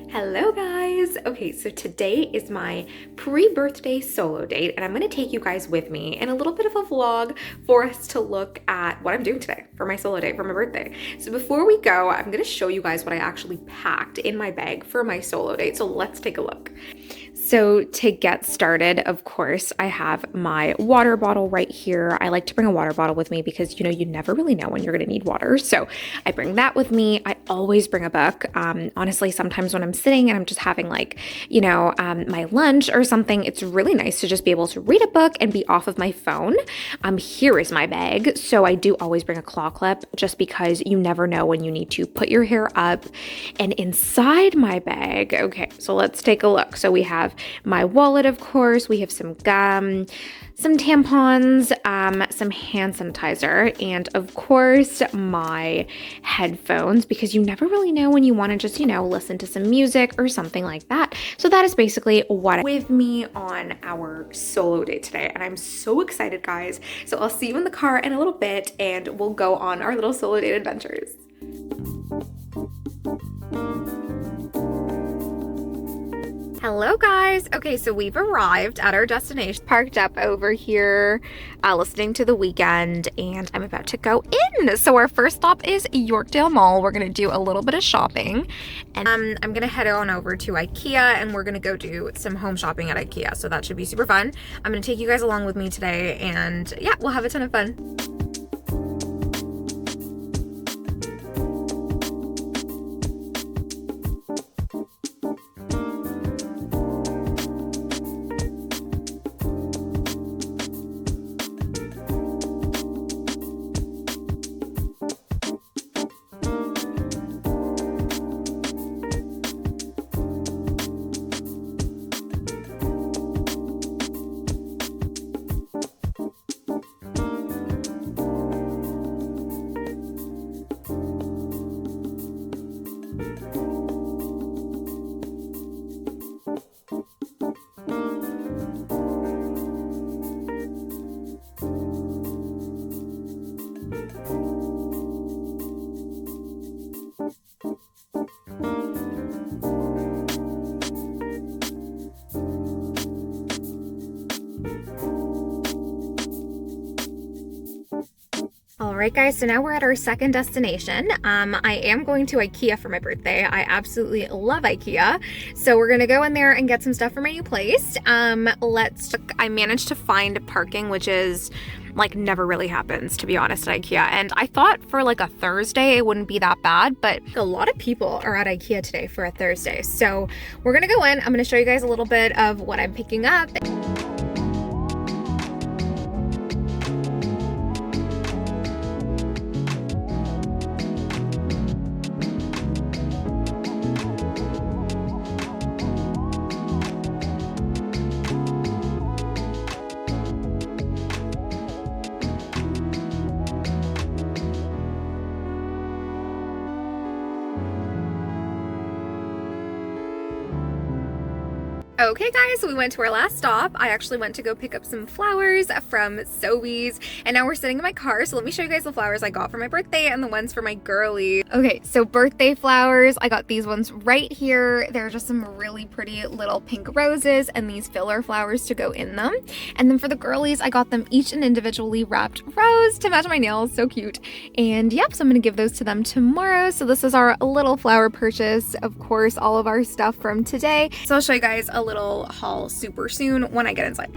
Hello guys! Okay, so today is my pre-birthday solo date and I'm gonna take you guys with me in a little bit of a vlog for us to look at what I'm doing today for my solo date for my birthday. So before we go, I'm gonna show you guys what I actually packed in my bag for my solo date. So let's take a look. So to get started, of course, I have my water bottle right here. I like to bring a water bottle with me because, you never really know when you're gonna need water. So I bring that with me. I always bring a book. Honestly, sometimes when I'm sitting and I'm just having my lunch or something, it's really nice to just be able to read a book and be off of my phone. Here is my bag. So I do always bring a claw clip just because you never know when you need to put your hair up. And inside my bag, okay, so let's take a look. So we have my wallet, of course, we have some gum, some tampons, some hand sanitizer, and of course my headphones, because you never really know when you want to just, listen to some music or something like that. So that is basically what with me on our solo date today. And I'm so excited, guys. So I'll see you in the car in a little bit and we'll go on our little solo date adventures. Hello guys. Okay, so we've arrived at our destination, parked up over here, listening to The Weekend, and I'm about to go in. So our first stop is Yorkdale Mall. We're gonna do a little bit of shopping, and I'm gonna head on over to Ikea, and we're gonna go do some home shopping at Ikea. So that should be super fun. I'm gonna take you guys along with me today, and yeah, we'll have a ton of fun. Alright guys, so now we're at our second destination. I am going to Ikea for my birthday. I absolutely love Ikea. So we're gonna go in there and get some stuff for my new place. I managed to find parking, which is never really happens, to be honest, at Ikea. And I thought for a Thursday it wouldn't be that bad, but a lot of people are at Ikea today for a Thursday. So we're gonna go in. I'm gonna show you guys a little bit of what I'm picking up. Okay guys, so we went to our last stop. I actually went to go pick up some flowers from Sobeys, and now we're sitting in my car. So let me show you guys the flowers I got for my birthday and the ones for my girly. Okay, so birthday flowers, I got these ones right here. They're just some really pretty little pink roses and these filler flowers to go in them. And then for the girlies, I got them each an individually wrapped rose to match my nails. So cute. And yep, so I'm gonna give those to them tomorrow. So this is our little flower purchase. Of course, all of our stuff from today. So I'll show you guys a little haul super soon when I get inside.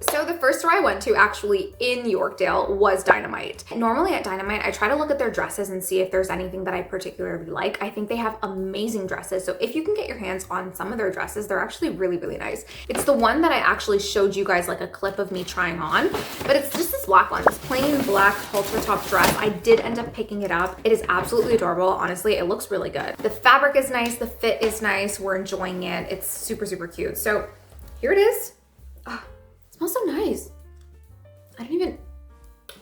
So the first store I went to actually in Yorkdale was Dynamite. Normally at Dynamite, I try to look at their dresses and see if there's anything that I particularly like. I think they have amazing dresses. So if you can get your hands on some of their dresses, they're actually really, really nice. It's the one that I actually showed you guys a clip of me trying on, but it's just this black one, this plain black halter top dress. I did end up picking it up. It is absolutely adorable. Honestly, it looks really good. The fabric is nice. The fit is nice. We're enjoying it. It's super, super cute. So here it is. Oh, it smells so nice. I don't even,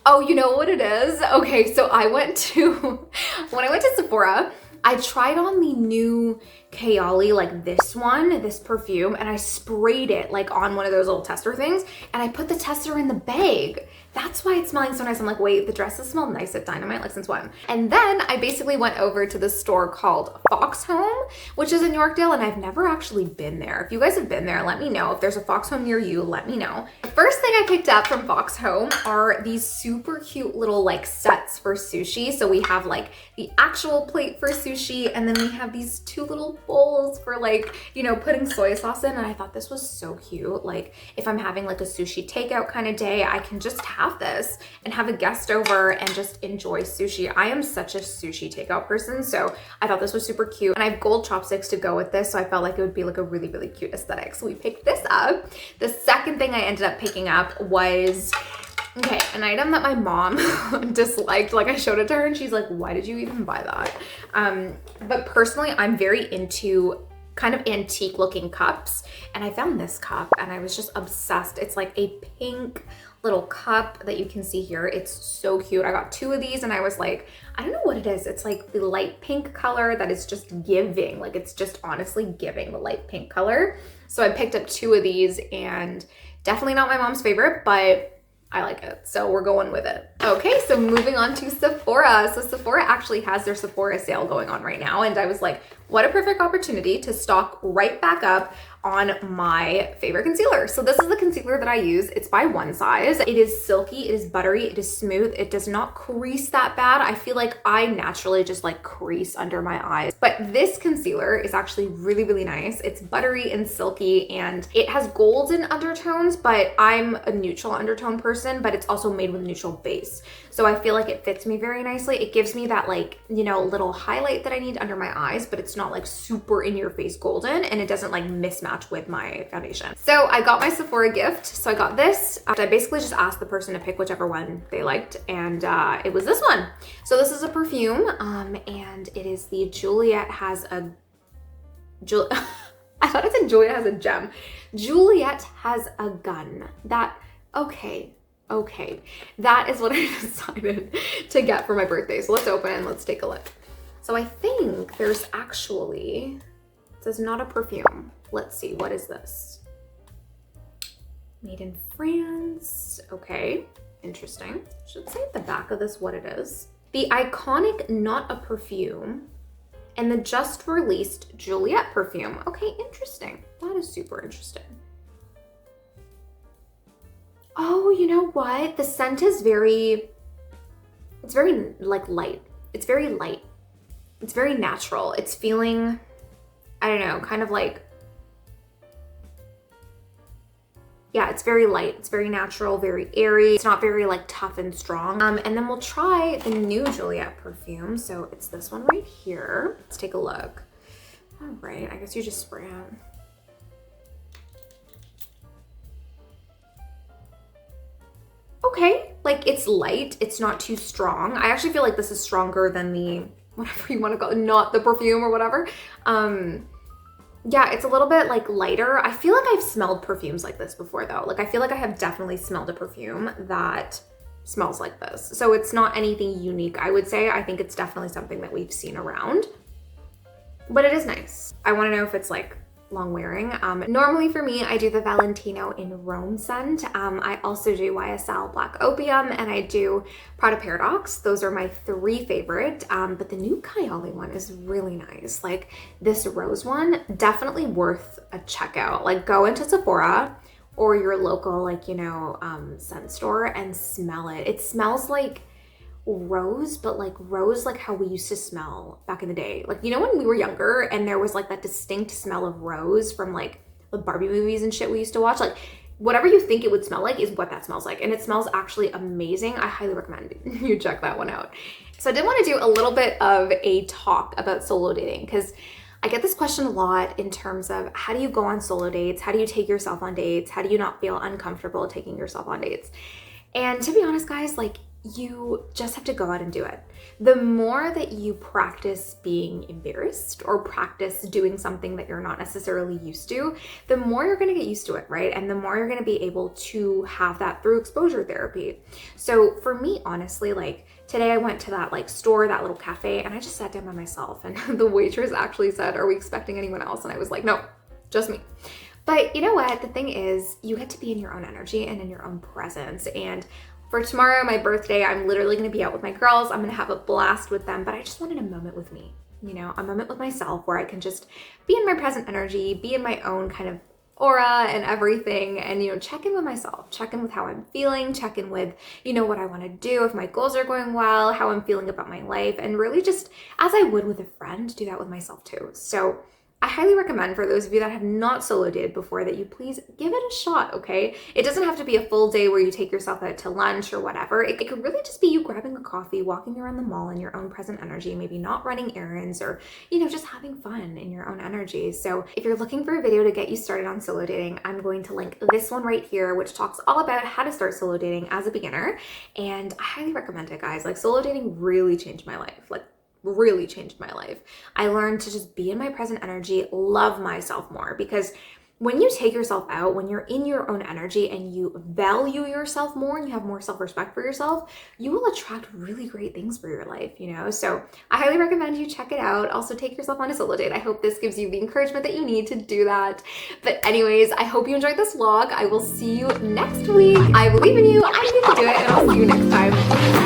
oh, you know what it is? Okay, so when I went to Sephora, I tried on the new Kayali, like this perfume, and I sprayed it like on one of those little tester things, and I put the tester in the bag. That's why it's smelling so nice. I'm like, wait, the dresses smell nice at Dynamite, like since when? And then I basically went over to the store called Fox Home, which is in Yorkdale, and I've never actually been there. If you guys have been there, let me know. If there's a Fox Home near you, let me know. The first thing I picked up from Fox Home are these super cute little like sets for sushi. So we have like the actual plate for sushi, and then we have these two little bowls for like, you know, putting soy sauce in. And I thought this was so cute. Like if I'm having like a sushi takeout kind of day, I can just have this and have a guest over and just enjoy sushi. I am such a sushi takeout person, so I thought this was super cute. And I have gold chopsticks to go with this, so I felt like it would be like a really, really cute aesthetic. So we picked this up. The second thing I ended up picking up was, okay, an item that my mom disliked. Like I showed it to her and she's like, why did you even buy that? But personally, I'm very into kind of antique looking cups, and I found this cup and I was just obsessed. It's like a pink little cup that you can see here. It's so cute. I got two of these and I was like, I don't know what it is. It's like the light pink color that is just giving, like it's just honestly giving the light pink color. So I picked up two of these, and definitely not my mom's favorite, but I like it, so we're going with it. Okay, so moving on to Sephora. So Sephora actually has their Sephora sale going on right now, and I was like, what a perfect opportunity to stock right back up on my favorite concealer. So this is the concealer that I use. It's by One Size. It is silky, it is buttery, it is smooth, it does not crease that bad. I feel like I naturally just like crease under my eyes, but this concealer is actually really, really nice. It's buttery and silky, and it has golden undertones, but I'm a neutral undertone person, but it's also made with a neutral base. So I feel like it fits me very nicely. It gives me that like, you know, little highlight that I need under my eyes, but it's not like super in your face golden, and it doesn't like mismatch with my foundation. So I got my Sephora gift. So I got this. I basically just asked the person to pick whichever one they liked, and it was this one. So this is a perfume, and it is the Juliet has a I thought it said Juliet has a gem. Juliet has a gun. Okay. That is what I decided to get for my birthday. So let's open and let's take a look. So I think there's actually, it says not a perfume. Let's see, what is this? Made in France. Okay, interesting. Should say at the back of this what it is. The iconic not a perfume and the just released Juliet perfume. Okay, interesting. That is super interesting. Oh, you know what? The scent is it's very like light. It's very light. It's very natural. It's feeling, I don't know, kind of like, yeah, it's very light. It's very natural, very airy. It's not very like tough and strong. And then we'll try the new Juliet perfume. So it's this one right here. Let's take a look. All right, I guess you just spray it. Okay, like it's light, it's not too strong. I actually feel like this is stronger than the, whatever you want to call it, not the perfume or whatever. Yeah, it's a little bit like lighter. I feel like I've smelled perfumes like this before though. Like I feel like I have definitely smelled a perfume that smells like this. So it's not anything unique, I would say. I think it's definitely something that we've seen around, but it is nice. I want to know if it's like long wearing. Normally for me, I do the Valentino in Rome scent. I also do YSL Black Opium, and I do Prada Paradox. Those are my three favorite, but the new Kayali one is really nice. Like this rose one, definitely worth a checkout. Like go into Sephora or your local, like, you know, scent store and smell it. It smells like rose, but like rose like how we used to smell back in the day. Like, you know, when we were younger and there was like that distinct smell of rose from like the Barbie movies and shit we used to watch, like whatever you think it would smell like is what that smells like, and it smells actually amazing. I highly recommend you check that one out. So I did want to do a little bit of a talk about solo dating, because I get this question a lot in terms of how do you go on solo dates? How do you take yourself on dates? How do you not feel uncomfortable taking yourself on dates? And to be honest, guys, like you just have to go out and do it. The more that you practice being embarrassed or practice doing something that you're not necessarily used to, the more you're going to get used to it, right? And the more you're going to be able to have that through exposure therapy. So for me, honestly, like today I went to that like store, that little cafe, and I just sat down by myself, and the waitress actually said, "Are we expecting anyone else?" And I was like, "No, just me." But you know what? The thing is, you get to be in your own energy and in your own presence. And For tomorrow, my birthday, I'm literally gonna be out with my girls. I'm gonna have a blast with them, but I just wanted a moment with me, you know, a moment with myself where I can just be in my present energy, be in my own kind of aura and everything, and, you know, check in with myself, check in with how I'm feeling, check in with, you know, what I want to do, if my goals are going well, how I'm feeling about my life, and really just, as I would with a friend, do that with myself too. So I highly recommend, for those of you that have not solo dated before, that you please give it a shot, okay? It doesn't have to be a full day where you take yourself out to lunch or whatever. It could really just be you grabbing a coffee, walking around the mall in your own present energy, maybe not running errands, or, you know, just having fun in your own energy. So if you're looking for a video to get you started on solo dating, I'm going to link this one right here, which talks all about how to start solo dating as a beginner. And I highly recommend it, guys. Like, solo dating really changed my life. Like, really changed my life. I learned to just be in my present energy, love myself more, because when you take yourself out, when you're in your own energy and you value yourself more and you have more self-respect for yourself, you will attract really great things for your life, you know? So I highly recommend you check it out. Also, take yourself on a solo date. I hope this gives you the encouragement that you need to do that. But anyways, I hope you enjoyed this vlog. I will see you next week. I believe in you. I need to do it, and I'll see you next time.